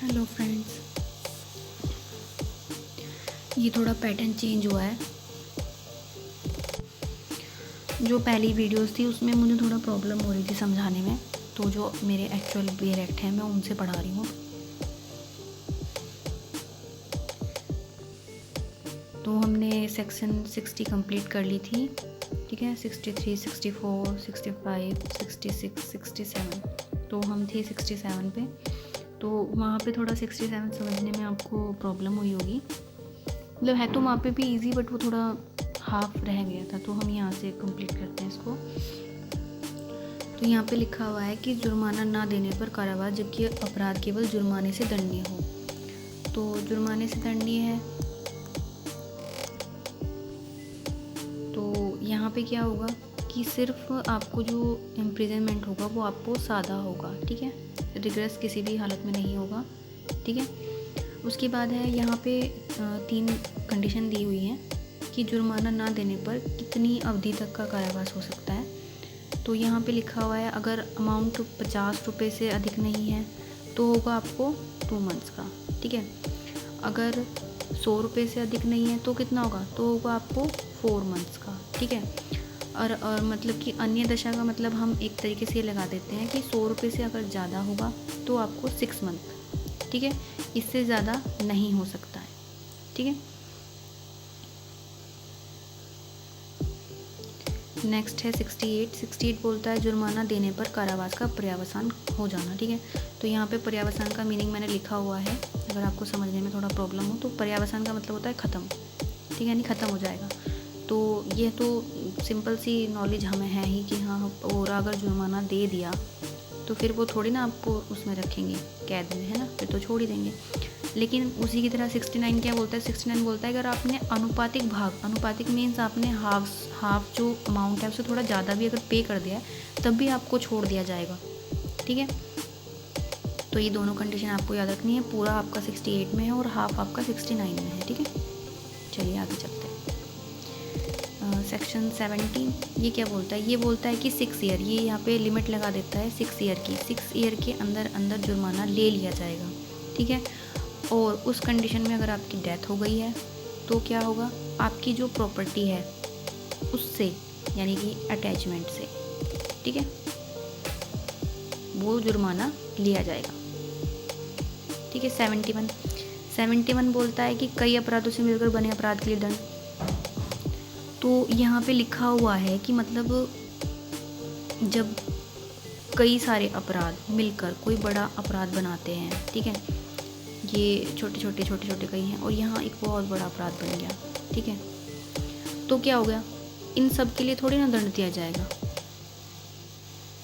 Hello friends, ये थोड़ा pattern change हुआ है। जो पहली वीडियोस थी उसमें मुझे थोड़ा प्रॉब्लम हो रही थी समझाने में, तो जो मेरे एक्चुअल डायरेक्ट हैं मैं उनसे पढ़ा रही हूँ। तो हमने सेक्शन 60 कंप्लीट कर ली थी, ठीक है। 63, 64, 65, 66, 67, तो हम थे 67 पे। तो वहाँ पे थोड़ा 67 समझने में आपको प्रॉब्लम हुई होगी। मतलब है तो वहाँ पे भी इजी, बट वो थोड़ा हाफ रह गया था, तो हम यहाँ से कंप्लीट करते हैं इसको। तो यहाँ पे लिखा हुआ है कि जुर्माना ना देने पर कारावास, जबकि अपराध केवल जुर्माने से दंडनीय हो। तो जुर्माने से दंडनीय है, तो यहाँ पे क्या होगा कि सिर्फ आपको जो इम्प्रिजनमेंट होगा वो आपको सादा होगा, ठीक है। रिग्रेस किसी भी हालत में नहीं होगा, ठीक है। उसके बाद है यहाँ पे 3 कंडीशन दी हुई हैं कि जुर्माना ना देने पर कितनी अवधि तक का कारावास हो सकता है। तो यहाँ पे लिखा हुआ है, अगर अमाउंट 50 रुपये से अधिक नहीं है तो होगा आपको 2 मंथ्स का, ठीक है। अगर 100 रुपये से अधिक नहीं है तो कितना होगा, तो होगा आपको 4 मंथ्स का, ठीक है। और मतलब कि अन्य दशा का मतलब हम एक तरीके से लगा देते हैं कि 100 रुपये से अगर ज़्यादा होगा तो आपको 6 मंथ, ठीक है। इससे ज़्यादा नहीं हो सकता है, ठीक है। नेक्स्ट है 68 बोलता है जुर्माना देने पर कारावास का पर्यावसान हो जाना, ठीक है। तो यहाँ पे पर्यावसान का मीनिंग मैंने लिखा हुआ है, अगर आपको समझने में थोड़ा प्रॉब्लम हो तो पर्यावसान का मतलब होता है ख़त्म, ठीक है, यानी ख़त्म हो जाएगा। तो ये तो सिंपल सी नॉलेज हमें है ही कि हाँ, और अगर जुर्माना दे दिया तो फिर वो थोड़ी ना आपको उसमें रखेंगे कैद में, है ना, फिर तो छोड़ ही देंगे। लेकिन उसी की तरह 69 क्या बोलता है, 69 बोलता है अगर आपने अनुपातिक भाग, अनुपातिक मीन्स आपने हाफ जो अमाउंट है उससे थोड़ा ज़्यादा भी अगर पे कर दिया है तब भी आपको छोड़ दिया जाएगा, ठीक है। तो ये दोनों कंडीशन आपको याद रखनी है। पूरा आपका 68 में है और हाफ आपका 69 में है, ठीक है। चलिए आगे चलते हैं। सेक्शन 17 ये क्या बोलता है, ये बोलता है कि 6 ईयर, ये यहाँ पे लिमिट लगा देता है 6 ईयर की। 6 ईयर के अंदर जुर्माना ले लिया जाएगा, ठीक है। और उस कंडीशन में अगर आपकी डेथ हो गई है तो क्या होगा, आपकी जो प्रॉपर्टी है उससे, यानी कि अटैचमेंट से, ठीक है, वो जुर्माना लिया जाएगा, ठीक है। 71 बोलता है कि कई अपराधों से मिलकर बने अपराध के लिए दंड। तो यहाँ पे लिखा हुआ है कि मतलब जब कई सारे अपराध मिलकर कोई बड़ा अपराध बनाते हैं, ठीक है, ये छोटे छोटे कई हैं और यहाँ एक बहुत बड़ा अपराध बन गया, ठीक है। तो क्या हो गया, इन सब के लिए थोड़ी ना दंड दिया जाएगा।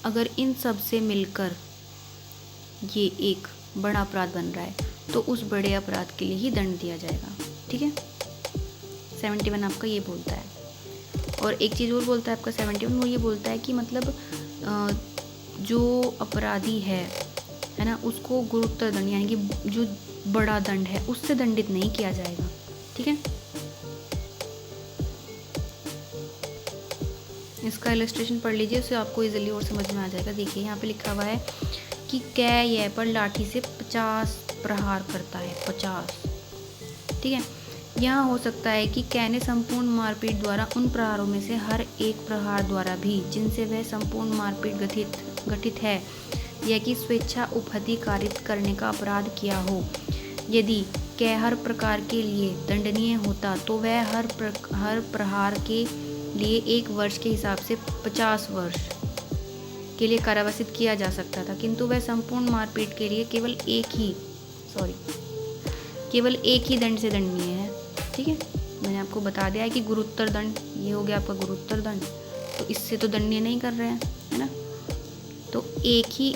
अगर इन सब से मिलकर ये एक बड़ा अपराध बन रहा है तो उस बड़े अपराध के लिए ही दंड दिया जाएगा, ठीक है। 71 आपका ये बोलता है। और एक चीज़ और बोलता है आपका 71, वो ये बोलता है कि मतलब जो अपराधी है ना, उसको गुरुतर दंड, यानी कि जो बड़ा दंड है उससे दंडित नहीं किया जाएगा, ठीक है। इसका इलस्ट्रेशन पढ़ लीजिए, उससे आपको इजीली और समझ में आ जाएगा। देखिए यहाँ पे लिखा हुआ है कि कै ये पर लाठी से 50 प्रहार करता है, 50, ठीक है। यहाँ हो सकता है कि कै ने संपूर्ण मारपीट द्वारा उन प्रहारों में से हर एक प्रहार द्वारा भी जिनसे वह संपूर्ण मारपीट गठित है या कि स्वेच्छा उपहति कारित करने का अपराध किया हो। यदि कै हर प्रकार के लिए दंडनीय होता तो वह हर प्रहार के लिए 1 वर्ष के हिसाब से 50 वर्ष के लिए कारावासित किया जा सकता था, किंतु वह संपूर्ण मारपीट के लिए केवल एक ही दंड से दंडनीय है, ठीक है। मैंने आपको बता दिया है कि गुरुत्तर दंड, ये हो गया आपका गुरुत्तर दंड, तो इससे तो दंडनीय नहीं कर रहे हैं, है ना। तो एक ही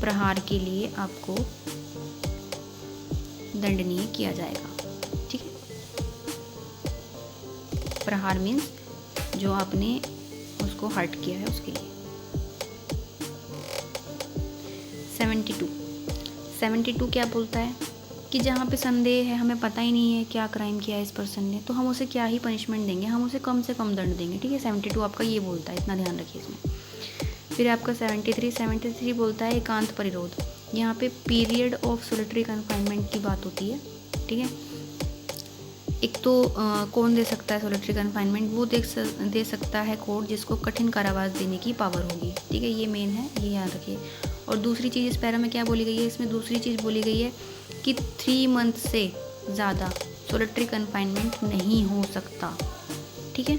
प्रहार के लिए आपको दंडनीय किया जाएगा, ठीक है। प्रहार मीन्स जो आपने उसको हर्ट किया है उसके लिए। 72 क्या बोलता है कि जहाँ पे संदेह है, हमें पता ही नहीं है क्या क्राइम किया है इस पर्सन ने, तो हम उसे क्या ही पनिशमेंट देंगे, हम उसे कम से कम दंड देंगे, ठीक है। 72 आपका ये बोलता है, इतना ध्यान रखिए इसमें। फिर आपका 73 बोलता है एकांत परिरोध। यहाँ पे पीरियड ऑफ सॉलिटरी कन्फाइनमेंट की बात होती है, ठीक है। एक तो कौन दे सकता है सॉलिटरी कन्फाइनमेंट, वो दे सकता है कोर्ट जिसको कठिन कारावास देने की पावर होगी, ठीक है, ये मेन है, ये याद रखिए। और दूसरी चीज़ इस पैरा में क्या बोली गई है, इसमें दूसरी चीज़ बोली गई है कि 3 मंथ से ज़्यादा सॉलिटरी कन्फाइनमेंट नहीं हो सकता, ठीक है।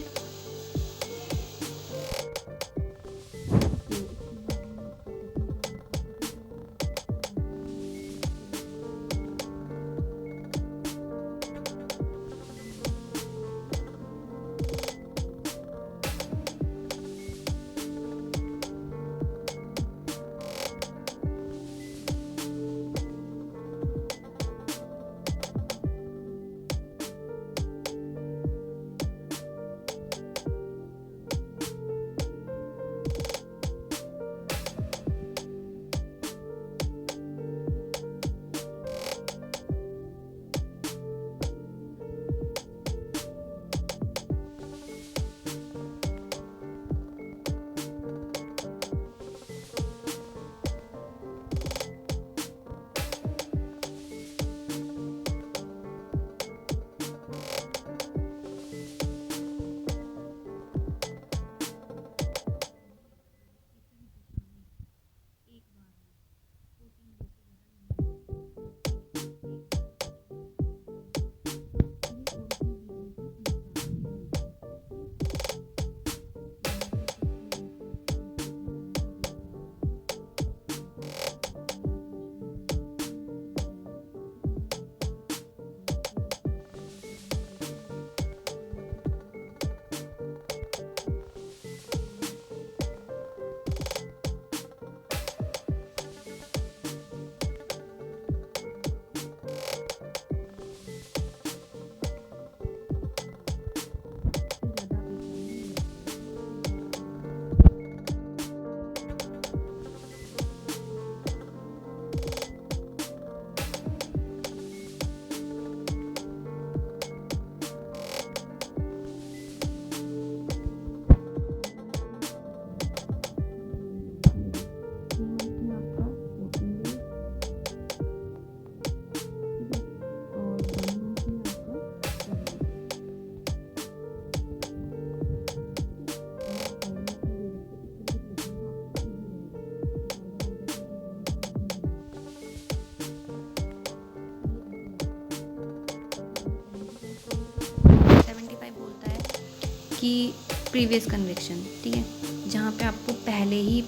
कि प्रीवियस कन्विक्शन, ठीक है, जहाँ पे आपको पहले ही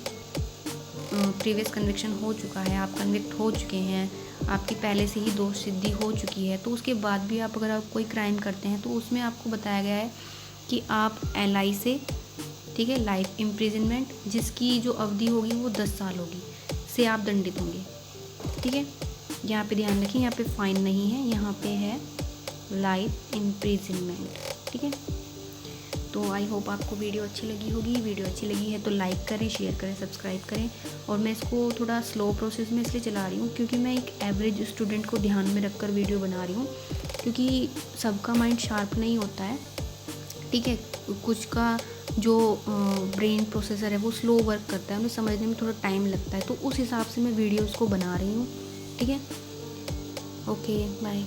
प्रीवियस कन्विक्शन हो चुका है, आप कन्विक्ट हो चुके हैं, आपकी पहले से ही दोष सिद्धि हो चुकी है, तो उसके बाद भी आप अगर आप कोई क्राइम करते हैं तो उसमें आपको बताया गया है कि आप LI से, ठीक है, लाइफ इम्प्रिजनमेंट जिसकी जो अवधि होगी वो 10 साल होगी, से आप दंडित होंगे, ठीक है। यहाँ पे ध्यान रखें, यहाँ पे फाइन नहीं है, यहाँ पे है लाइफ इम्प्रिजनमेंट, ठीक है। तो आई होप आपको वीडियो अच्छी लगी होगी। वीडियो अच्छी लगी है तो लाइक करें, शेयर करें, सब्सक्राइब करें। और मैं इसको थोड़ा स्लो प्रोसेस में इसलिए चला रही हूँ क्योंकि मैं एक एवरेज स्टूडेंट को ध्यान में रखकर वीडियो बना रही हूँ, क्योंकि सबका माइंड शार्प नहीं होता है, ठीक है। कुछ का जो ब्रेन प्रोसेसर है वो स्लो वर्क करता है, उन्हें समझने में थोड़ा टाइम लगता है, तो उस हिसाब से मैं वीडियोज़ को बना रही हूँ, ठीक है। Okay, bye.